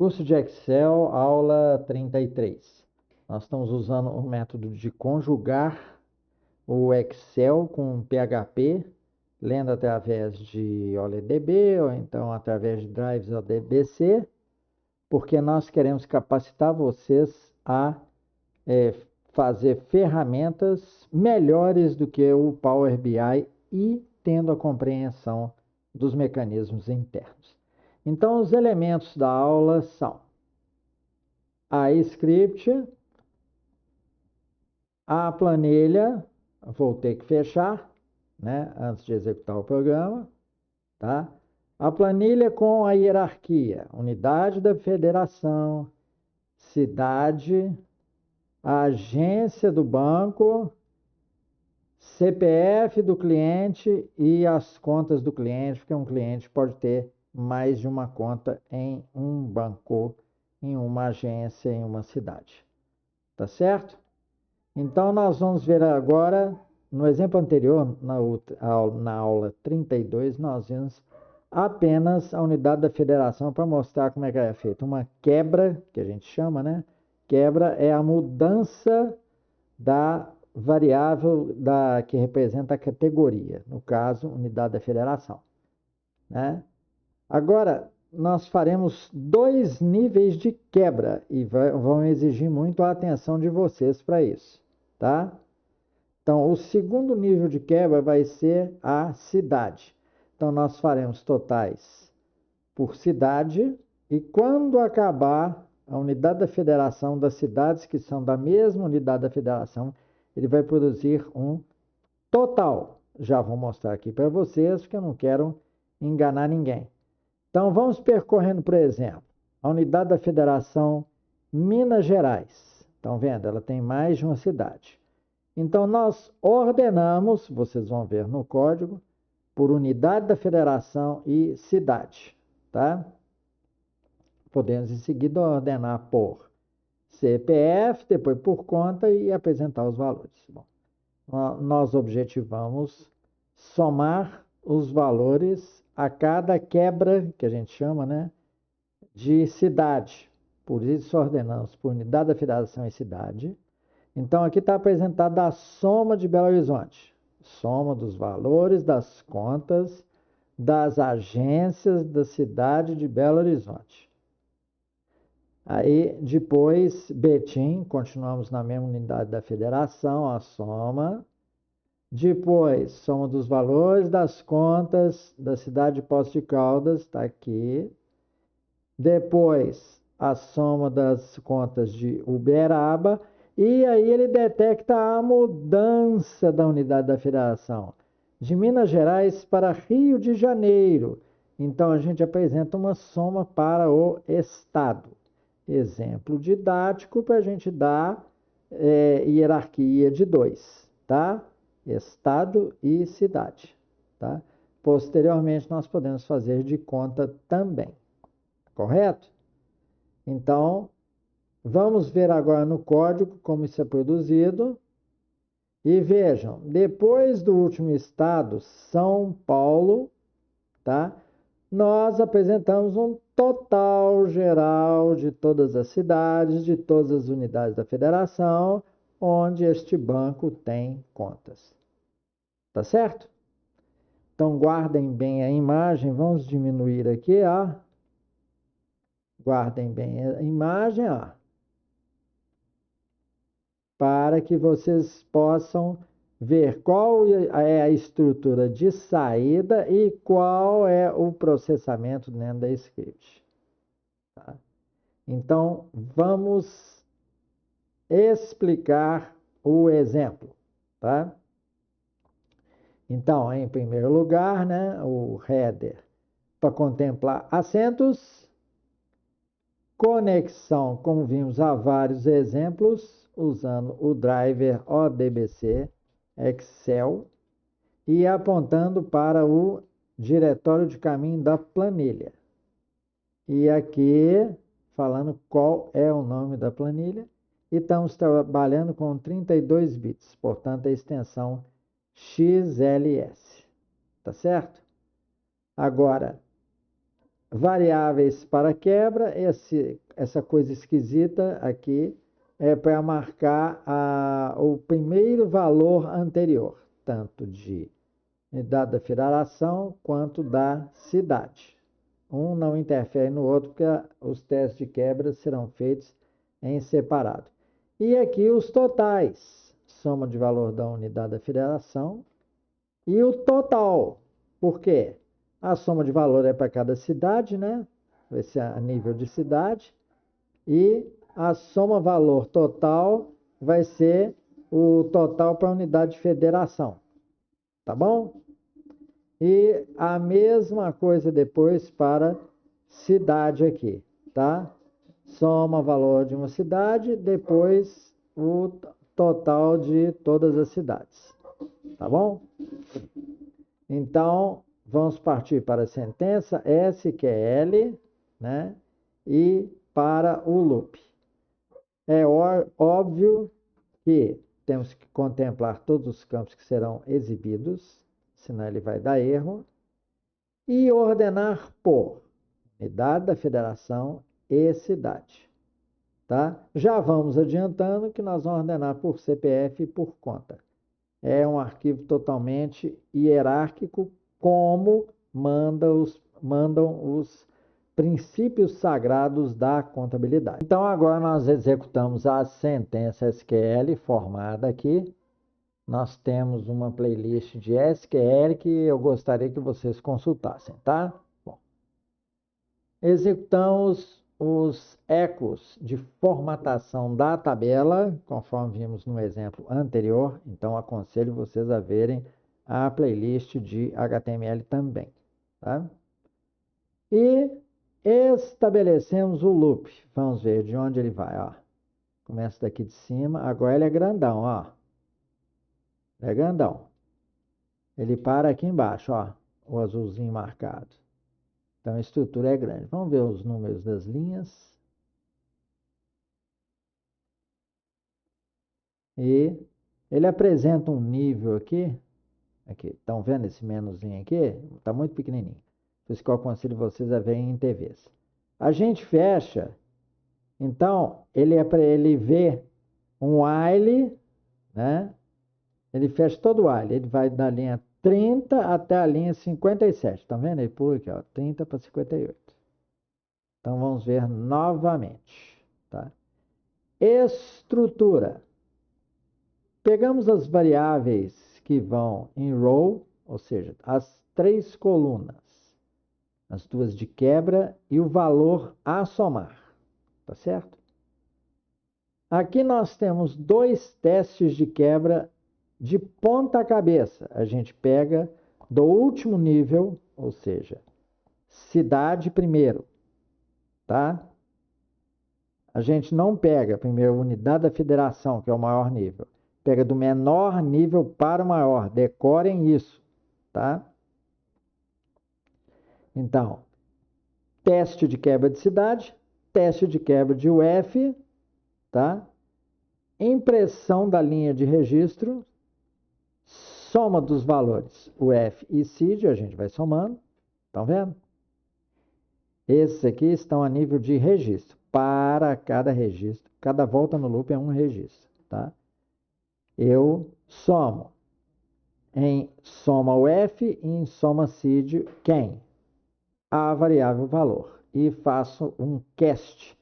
Curso de Excel, aula 33. Nós estamos usando o método de conjugar o Excel com PHP, lendo através de OLEDB ou então através de drives ODBC, porque nós queremos capacitar vocês a fazer ferramentas melhores do que o Power BI e tendo a compreensão dos mecanismos internos. Então, os elementos da aula são a script, a planilha, vou ter que fechar, né, antes de executar o programa, tá? A planilha com a hierarquia, unidade da federação, cidade, a agência do banco, CPF do cliente e as contas do cliente, porque um cliente pode ter mais de uma conta em um banco, em uma agência, em uma cidade. Tá certo? Então, nós vamos ver agora, no exemplo anterior, na aula 32, nós vimos apenas a unidade da federação para mostrar como é que é feita. Uma quebra, que a gente chama, né? Quebra é a mudança da variável que representa a categoria, no caso, unidade da federação, né? Agora, nós faremos 2 níveis de quebra e vão exigir muito a atenção de vocês para isso, tá? Então, o segundo nível de quebra vai ser a cidade. Então, nós faremos totais por cidade e quando acabar a unidade da federação das cidades que são da mesma unidade da federação, ele vai produzir um total. Já vou mostrar aqui para vocês, porque eu não quero enganar ninguém. Então, vamos percorrendo, por exemplo, a unidade da federação Minas Gerais. Estão vendo? Ela tem mais de uma cidade. Então, nós ordenamos, vocês vão ver no código, por unidade da federação e cidade, tá? Podemos, em seguida, ordenar por CPF, depois por conta e apresentar os valores. Bom, nós objetivamos somar os valores a cada quebra, que a gente chama, né, de cidade. Por isso, ordenamos por unidade da federação e cidade. Então, aqui está apresentada a soma de Belo Horizonte. Soma dos valores das contas das agências da cidade de Belo Horizonte. Aí, depois, Betim, continuamos na mesma unidade da federação, a soma. Depois, soma dos valores das contas da cidade de Poços de Caldas, está aqui. Depois, a soma das contas de Uberaba. E aí ele detecta a mudança da unidade da federação, de Minas Gerais para Rio de Janeiro. Então, a gente apresenta uma soma para o estado. Exemplo didático para a gente dar hierarquia de 2, tá? Estado e cidade, tá? Posteriormente, nós podemos fazer de conta também, correto? Então, vamos ver agora no código como isso é produzido. E vejam, depois do último estado, São Paulo, tá? Nós apresentamos um total geral de todas as cidades, de todas as unidades da federação, onde este banco tem contas. Tá certo? Então, guardem bem a imagem. Vamos diminuir aqui, ó. Guardem bem a imagem, ó. Para que vocês possam ver qual é a estrutura de saída e qual é o processamento dentro da script. Tá? Então, vamos explicar o exemplo, tá? Então, em primeiro lugar, né, o header para contemplar assentos, conexão, como vimos há vários exemplos, usando o driver ODBC Excel e apontando para o diretório de caminho da planilha. E aqui, falando qual é o nome da planilha, e estamos trabalhando com 32 bits, portanto, a extensão XLS. Tá certo? Agora, variáveis para quebra, essa coisa esquisita aqui é para marcar o primeiro valor anterior, tanto de unidade da federação quanto da cidade. Um não interfere no outro, porque os testes de quebra serão feitos em separado. E aqui os totais, soma de valor da unidade da federação e o total. Por quê? A soma de valor é para cada cidade, né? Vai ser a nível de cidade. E a soma valor total vai ser o total para a unidade de federação. Tá bom? E a mesma coisa depois para cidade aqui, tá? Soma valor de uma cidade, depois o total de todas as cidades. Tá bom? Então, vamos partir para a sentença SQL, né? E para o loop. É óbvio que temos que contemplar todos os campos que serão exibidos, senão ele vai dar erro, e ordenar por unidade da federação e cidade. Tá? Já vamos adiantando que nós vamos ordenar por CPF e por conta. É um arquivo totalmente hierárquico, como mandam os princípios sagrados da contabilidade. Então, agora nós executamos a sentença SQL formada aqui. Nós temos uma playlist de SQL que eu gostaria que vocês consultassem, tá? Bom, executamos os ecos de formatação da tabela, conforme vimos no exemplo anterior. Então, aconselho vocês a verem a playlist de HTML também, tá? E estabelecemos o loop. Vamos ver de onde ele vai, ó. Começa daqui de cima. Agora ele é grandão, ó. É grandão. Ele para aqui embaixo, ó. O azulzinho marcado. Então a estrutura é grande. Vamos ver os números das linhas. E ele apresenta um nível aqui. Aqui, estão vendo esse menuzinho aqui? Está muito pequenininho. Por isso que eu aconselho vocês a verem em TVs. A gente fecha. Então, ele é para ele ver um while, né? Ele fecha todo o while. Ele vai da linha 30 até a linha 57. Tá vendo? Ele pula aqui, ó, 30 para 58. Então, vamos ver novamente, tá? Estrutura. Pegamos as variáveis que vão em row, ou seja, as 3 colunas, as 2 de quebra e o valor a somar, tá certo? Aqui nós temos 2 testes de quebra de ponta cabeça. A gente pega do último nível, ou seja, cidade primeiro, tá? A gente não pega primeiro a unidade da federação, que é o maior nível. Pega do menor nível para o maior. Decorem isso, tá? Então, teste de quebra de cidade, teste de quebra de UF, tá? Impressão da linha de registro, soma dos valores UF e CID, a gente vai somando, estão vendo? Esses aqui estão a nível de registro. Para cada registro, cada volta no loop é um registro, tá? Eu somo em soma UF e em soma CID quem? A variável valor. E faço um cast.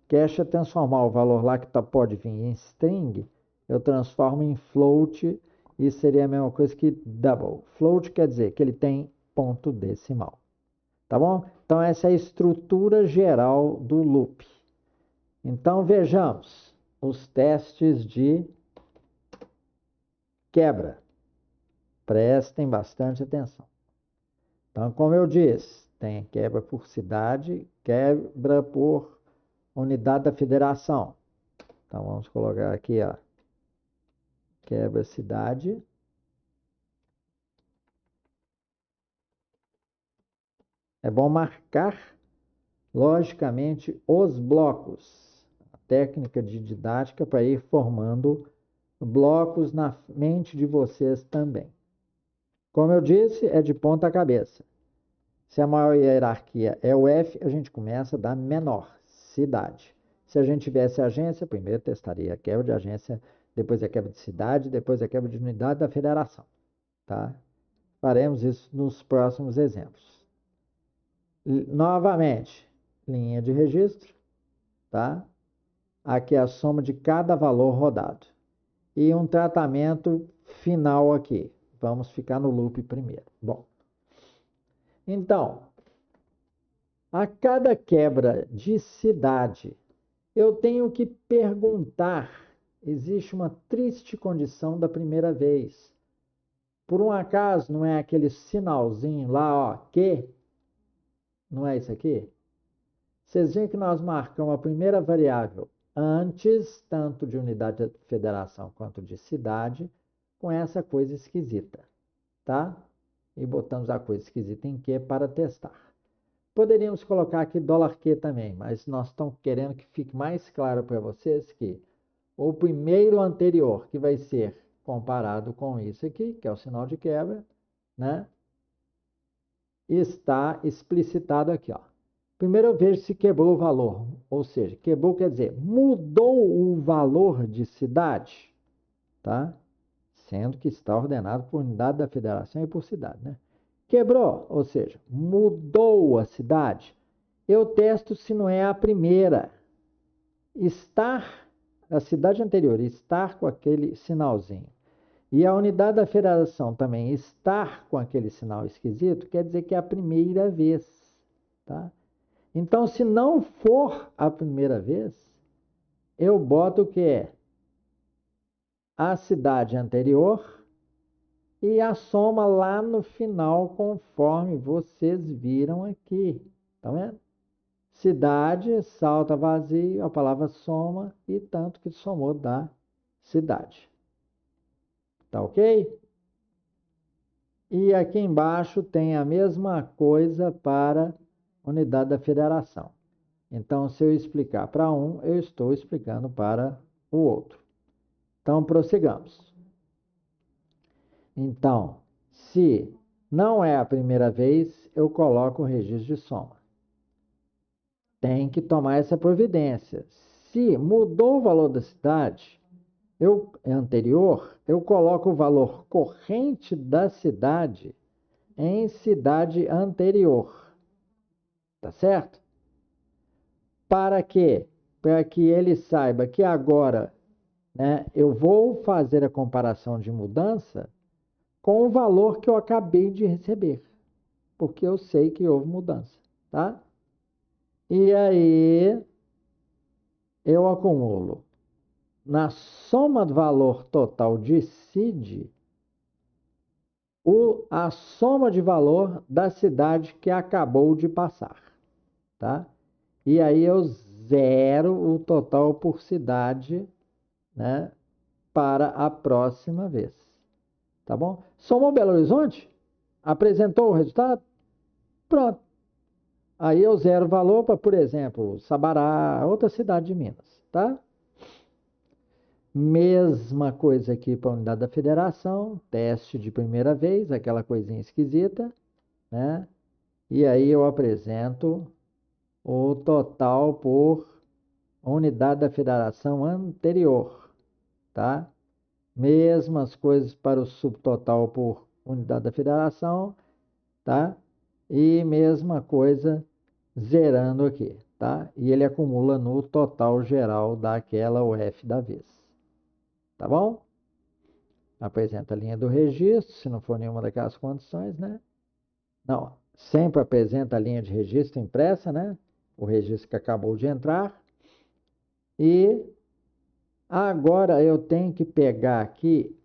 Cast é transformar o valor lá que pode vir em string, eu transformo em float e seria a mesma coisa que double. Float quer dizer que ele tem ponto decimal. Tá bom? Então essa é a estrutura geral do loop. Então vejamos os testes de quebra. Prestem bastante atenção. Então, como eu disse, tem quebra por cidade, quebra por unidade da federação. Então, vamos colocar aqui, ó, quebra cidade. É bom marcar, logicamente, os blocos. A técnica de didática para ir formando blocos na mente de vocês também. Como eu disse, é de ponta cabeça. Se a maior hierarquia é o F, a gente começa da menor, cidade. Se a gente tivesse agência, primeiro testaria a quebra de agência, depois a quebra de cidade, depois a quebra de unidade da federação, tá? Faremos isso nos próximos exemplos. Novamente, linha de registro, tá? Aqui é a soma de cada valor rodado. E um tratamento final aqui. Vamos ficar no loop primeiro. Bom, então, a cada quebra de cidade, eu tenho que perguntar. Existe uma triste condição da primeira vez. Por um acaso, não é aquele sinalzinho lá, ó, que? Não é isso aqui? Vocês veem que nós marcamos a primeira variável antes, tanto de unidade de federação quanto de cidade, com essa coisa esquisita, tá? E botamos a coisa esquisita em Q para testar. Poderíamos colocar aqui $Q também, mas nós estamos querendo que fique mais claro para vocês que o primeiro anterior, que vai ser comparado com isso aqui, que é o sinal de quebra, né? Está explicitado aqui, ó. Primeiro eu vejo se quebrou o valor, ou seja, quebrou quer dizer, mudou o valor de cidade, tá? Sendo que está ordenado por unidade da federação e por cidade, né? Quebrou, ou seja, mudou a cidade. Eu testo se não é a primeira. Estar, a cidade anterior, estar com aquele sinalzinho. E a unidade da federação também estar com aquele sinal esquisito, quer dizer que é a primeira vez, tá? Então, se não for a primeira vez, eu boto o que é a cidade anterior e a soma lá no final, conforme vocês viram aqui. Tá vendo? Cidade, salta vazio, a palavra soma e tanto que somou da cidade. Tá ok? E aqui embaixo tem a mesma coisa para unidade da federação. Então, se eu explicar para um, eu estou explicando para o outro. Então, prossigamos. Então, se não é a primeira vez, eu coloco o registro de soma. Tem que tomar essa providência. Se mudou o valor da cidade anterior, eu coloco o valor corrente da cidade em cidade anterior. Tá certo? Para quê? Para que ele saiba que agora, né, eu vou fazer a comparação de mudança com o valor que eu acabei de receber, porque eu sei que houve mudança, tá? E aí eu acumulo na soma do valor total de CID a soma de valor da cidade que acabou de passar, tá? E aí eu zero o total por cidade, né, para a próxima vez, tá bom? Somou Belo Horizonte? Apresentou o resultado? Pronto. Aí eu zero o valor para, por exemplo, Sabará, outra cidade de Minas, tá? Mesma coisa aqui para a unidade da federação, teste de primeira vez, aquela coisinha esquisita, né? E aí eu apresento o total por unidade da federação anterior, tá? Mesmas coisas para o subtotal por unidade da federação, tá? E mesma coisa zerando aqui, tá? E ele acumula no total geral daquela UF da vez, tá bom? Apresenta a linha do registro, se não for nenhuma daquelas condições, né? Não, sempre apresenta a linha de registro impressa, né? O registro que acabou de entrar. E agora eu tenho que pegar aqui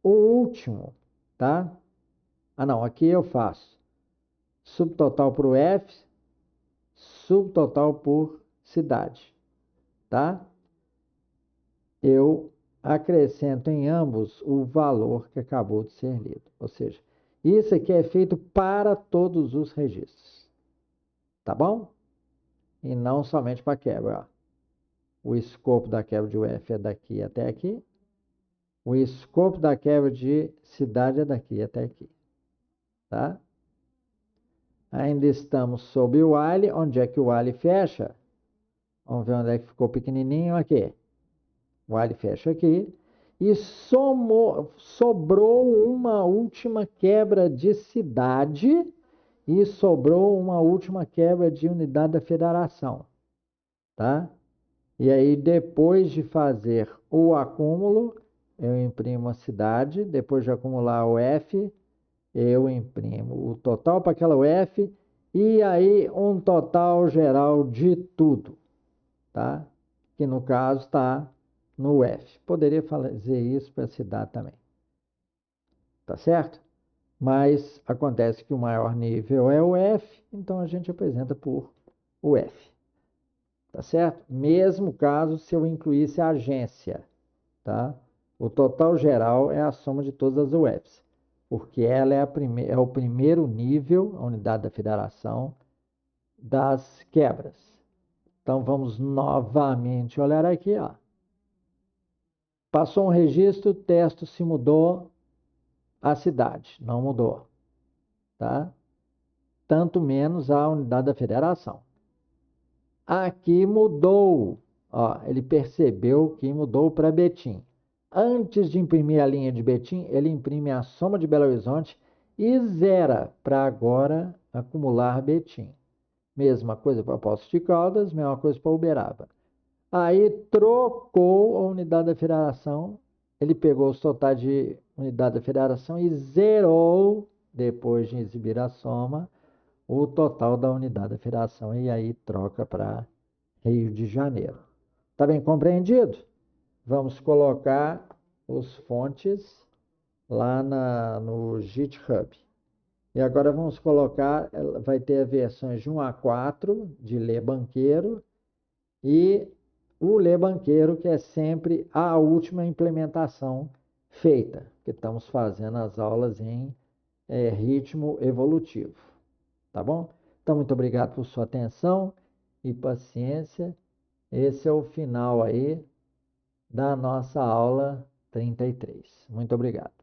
o último, tá? Ah, não, aqui eu faço subtotal por UF, subtotal por cidade, tá? Eu acrescento em ambos o valor que acabou de ser lido. Ou seja, isso aqui é feito para todos os registros, tá bom? E não somente para quebra. Ó. O escopo da quebra de UF é daqui até aqui. O escopo da quebra de cidade é daqui até aqui, tá? Ainda estamos sob o while. Onde é que o while fecha? Vamos ver onde é que ficou pequenininho aqui. O while fecha aqui. E sobrou uma última quebra de cidade e sobrou uma última quebra de unidade da federação. Tá? E aí, depois de fazer o acúmulo, eu imprimo a cidade. Depois de acumular o F, eu imprimo o total para aquela UF e aí um total geral de tudo, tá? Que no caso está no UF. Poderia fazer isso para a cidade também, tá certo? Mas acontece que o maior nível é o F, então a gente apresenta por UF, tá certo? Mesmo caso se eu incluísse a agência, tá? O total geral é a soma de todas as UFs, porque ela é o primeiro nível, a unidade da federação, das quebras. Então, vamos novamente olhar aqui, ó. Passou um registro, o texto se mudou, a cidade não mudou, tá? Tanto menos a unidade da federação. Aqui mudou, ó, ele percebeu que mudou para Betim. Antes de imprimir a linha de Betim, ele imprime a soma de Belo Horizonte e zera para agora acumular Betim. Mesma coisa para Poços de Caldas, mesma coisa para Uberaba. Aí trocou a unidade da federação, ele pegou os totais de unidade da federação e zerou, depois de exibir a soma, o total da unidade da federação. E aí troca para Rio de Janeiro. Tá bem compreendido? Vamos colocar os fontes lá no GitHub. E agora vamos colocar, vai ter versões de 1 a 4 de Lê Banqueiro e o Lê Banqueiro, que é sempre a última implementação feita, que estamos fazendo as aulas em ritmo evolutivo. Tá bom? Então, muito obrigado por sua atenção e paciência. Esse é o final aí da nossa aula 33. Muito obrigado.